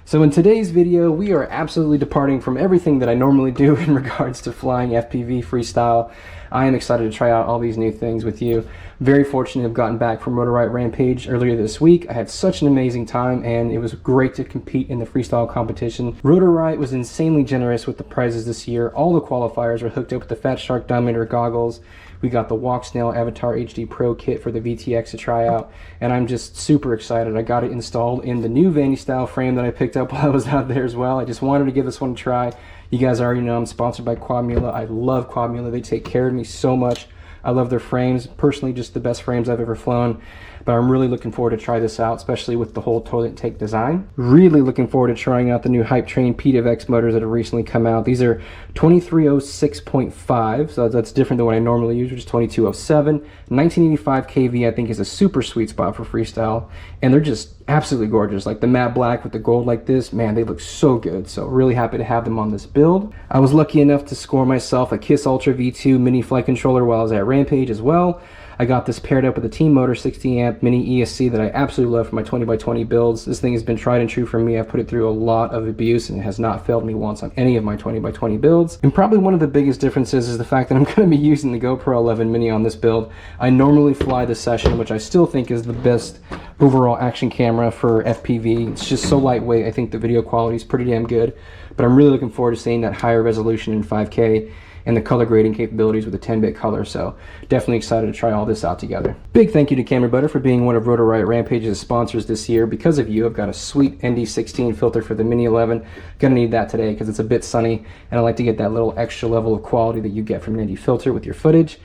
So in today's video, we are absolutely departing from everything that I normally do in regards to flying FPV freestyle. I am excited to try out all these new things with you. Very fortunate to have gotten back from Rotor Riot Rampage earlier this week. I had such an amazing time and it was great to compete in the freestyle competition. Rotor Riot was insanely generous with the prizes this year. All the qualifiers were hooked up with the Fat Shark Dominator goggles. We got the Walk Snail Avatar HD Pro kit for the VTX to try out, and I'm just super excited. I got it installed in the new Vandy style frame that I picked up while I was out there as well. I just wanted to give this one a try. You guys already know I'm sponsored by Quadmula. I love Quadmula. They take care of me so much. I love their frames. Personally, just the best frames I've ever flown. But I'm really looking forward to try this out, especially with the whole toilet tank design. Really looking forward to trying out the new Hype Train P2X motors that have recently come out. These are 2306.5, so that's different than what I normally use, which is 2207. 1985 kV I think is a super sweet spot for freestyle, and they're just absolutely gorgeous. Like the matte black with the gold like this, man, they look so good. So really happy to have them on this build. I was lucky enough to score myself a KISS Ultra V2 mini flight controller while I was at Rampage as well. I got this paired up with a Team Motor 60 amp mini ESC that I absolutely love for my 20x20 builds. This thing has been tried and true for me. I've put it through a lot of abuse and it has not failed me once on any of my 20x20 builds. And probably one of the biggest differences is the fact that I'm going to be using the GoPro 11 mini on this build. I normally fly the Session, which I still think is the best overall action camera for FPV. It's just so lightweight. I think the video quality is pretty damn good, but I'm really looking forward to seeing that higher resolution in 5K and the color grading capabilities with a 10-bit color, so definitely excited to try all this out together. Big thank you to Camera Butter for being one of Rotor Riot Rampage's sponsors this year. Because of you, I've got a sweet ND16 filter for the Mini 11. Gonna need that today because it's a bit sunny, and I like to get that little extra level of quality that you get from an ND filter with your footage.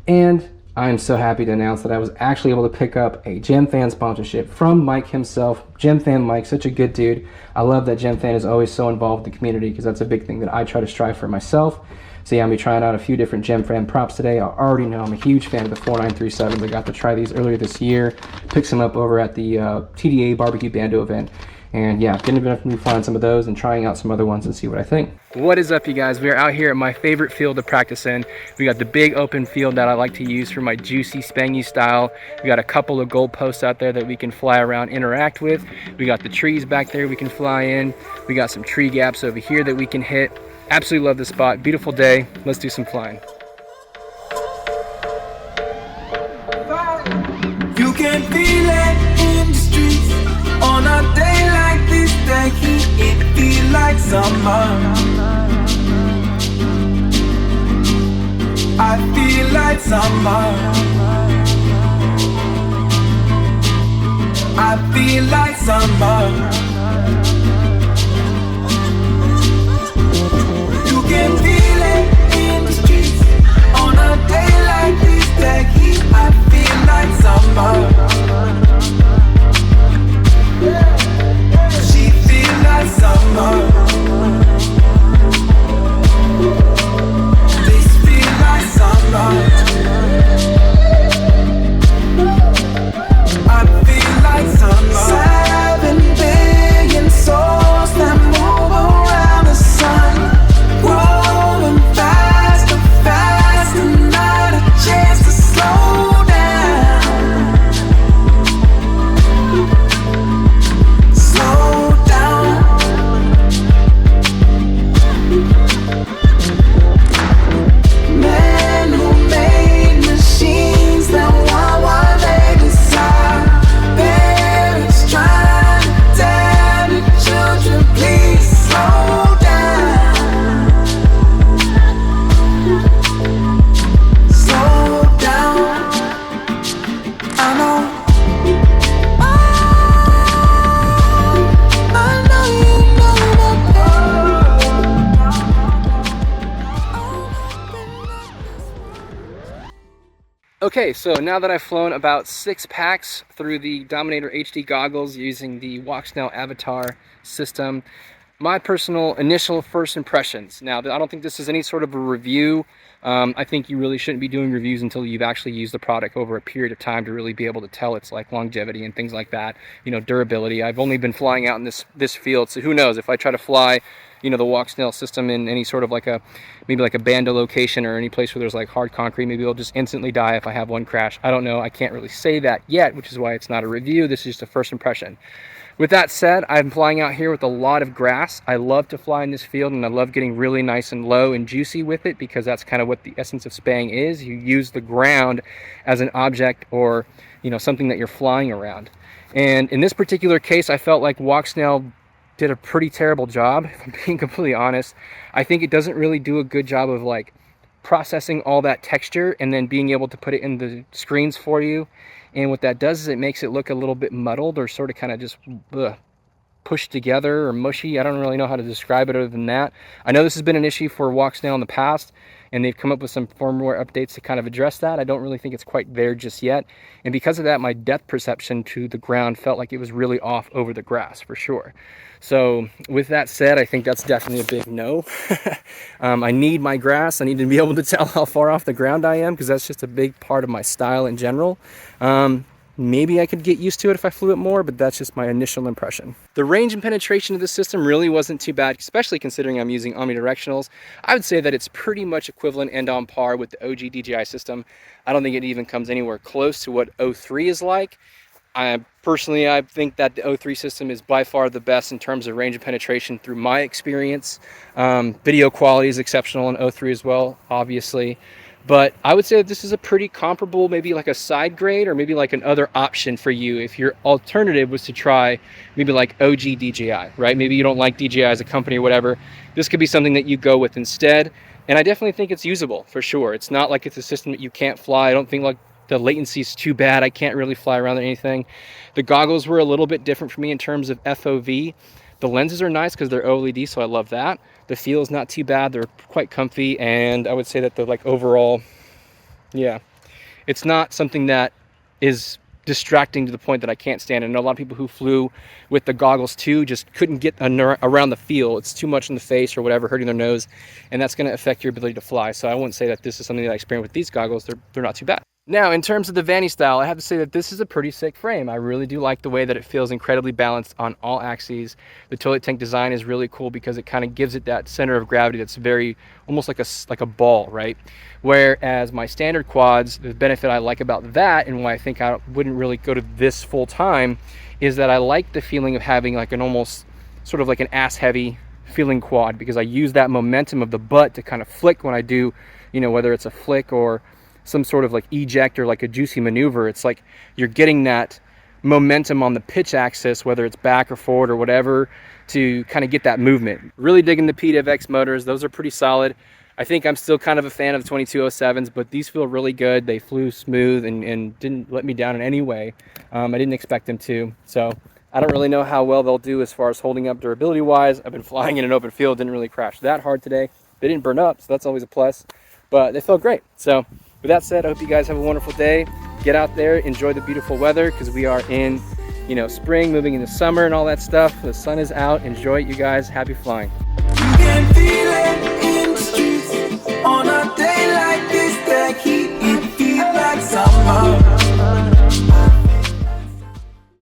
And I am so happy to announce that I was actually able to pick up a GemFan sponsorship from Mike himself. GemFan Mike, such a good dude. I love that GemFan is always so involved in the community because that's a big thing that I try to strive for myself. So yeah, I'm going to be trying out a few different GemFan props today. I already know I'm a huge fan of the 4937s. I got to try these earlier this year. Picked some up over at the TDA Barbecue Bando event. And yeah, gonna be flying some of those and trying out some other ones and see what I think. What is up, you guys? We are out here at my favorite field to practice in. We got the big open field that I like to use for my juicy Spangy style. We got a couple of goal posts out there that we can fly around, interact with. We got the trees back there we can fly in. We got some tree gaps over here that we can hit. Absolutely love this spot. Beautiful day. Let's do some flying. You can feel it in the streets on a day like this. The heat, it feel like summer. I feel like summer. I feel like summer. You can feel it in the streets on a day like this. The heat, I feel like summer. She feel like summer. This feel like summer. I feel like summer. 7 billion souls that move around the sun, growing faster, faster, not a chance to slow down. Slow down. Men who made machines that want what they desire. Parents trying to tell the children, please slow down. Slow down. I know. I know you know Okay, so now that I've flown about 6 packs through the Dominator HD goggles using the Walk Snail Avatar system, my personal initial first impressions. Now, I don't think this is any sort of a review. I think you really shouldn't be doing reviews until you've actually used the product over a period of time to really be able to tell its like longevity and things like that, you know, durability. I've only been flying out in this field, so who knows if I try to fly, you know, the Walk Snail system in any sort of like a, maybe like a bando location or any place where there's like hard concrete, maybe it'll just instantly die if I have one crash. I don't know. I can't really say that yet, which is why it's not a review. This is just a first impression. With that said, I'm flying out here with a lot of grass. I love to fly in this field, and I love getting really nice and low and juicy with it, because that's kind of what the essence of spaying is. You use the ground as an object, or something that you're flying around. And in this particular case, I felt like walk snail did a pretty terrible job, if I'm being completely honest. I think it doesn't really do a good job of like processing all that texture and then being able to put it in the screens for you. And what that does is it makes it look a little bit muddled, or sort of kind of just pushed together or mushy. I don't really know how to describe it other than that. I know this has been an issue for walk snail in the past, and they've come up with some firmware updates to kind of address that. I don't really think it's quite there just yet. And because of that, my depth perception to the ground felt like it was really off over the grass for sure. So with that said, I think that's definitely a big no. I need my grass. I need to be able to tell how far off the ground I am, because that's just a big part of my style in general. Maybe I could get used to it if I flew it more, but that's just my initial impression. The range and penetration of the system really wasn't too bad, especially considering I'm using omnidirectionals. I would say that it's pretty much equivalent and on par with the OG DJI system. I don't think it even comes anywhere close to what O3 is like. Personally, I think that the O3 system is by far the best in terms of range and penetration through my experience. Video quality is exceptional in O3 as well, obviously. But I would say that this is a pretty comparable, maybe like a side grade, or maybe like another option for you if your alternative was to try maybe like OG DJI, right? Maybe you don't like DJI as a company or whatever. This could be something that you go with instead. And I definitely think it's usable for sure. It's not like it's a system that you can't fly. I don't think like the latency is too bad. I can't really fly around or anything. The goggles were a little bit different for me in terms of FOV. The lenses are nice because they're OLED, so I love that. The feel is not too bad. They're quite comfy, and I would say that they're like overall, yeah, it's not something that is distracting to the point that I can't stand it. I know a lot of people who flew with the goggles too just couldn't get around the feel. It's too much in the face or whatever, hurting their nose, and that's going to affect your ability to fly. So I wouldn't say that this is something that I experienced with these goggles. They're not too bad. Now, in terms of the Vanny style, I have to say that this is a pretty sick frame. I really do like the way that it feels incredibly balanced on all axes. The toilet tank design is really cool because it kind of gives it that center of gravity that's very, almost like a ball, right? Whereas my standard quads, the benefit I like about that, and why I think I wouldn't really go to this full time, is that I like the feeling of having like an almost sort of like an ass heavy feeling quad, because I use that momentum of the butt to kind of flick when I do, whether it's a flick or some sort of like eject or like a juicy maneuver. It's like you're getting that momentum on the pitch axis, whether it's back or forward or whatever, to kind of get that movement. Really digging the PDFX motors. Those are pretty solid. I think I'm still kind of a fan of the 2207s, but these feel really good. They flew smooth and didn't let me down in any way. I didn't expect them to. So I don't really know how well they'll do as far as holding up durability wise. I've been flying in an open field, didn't really crash that hard today. They didn't burn up, so that's always a plus, but they felt great. So with that said, I hope you guys have a wonderful day. Get out there, enjoy the beautiful weather, because we are in, spring, moving into summer and all that stuff. The sun is out. Enjoy it, you guys. Happy flying.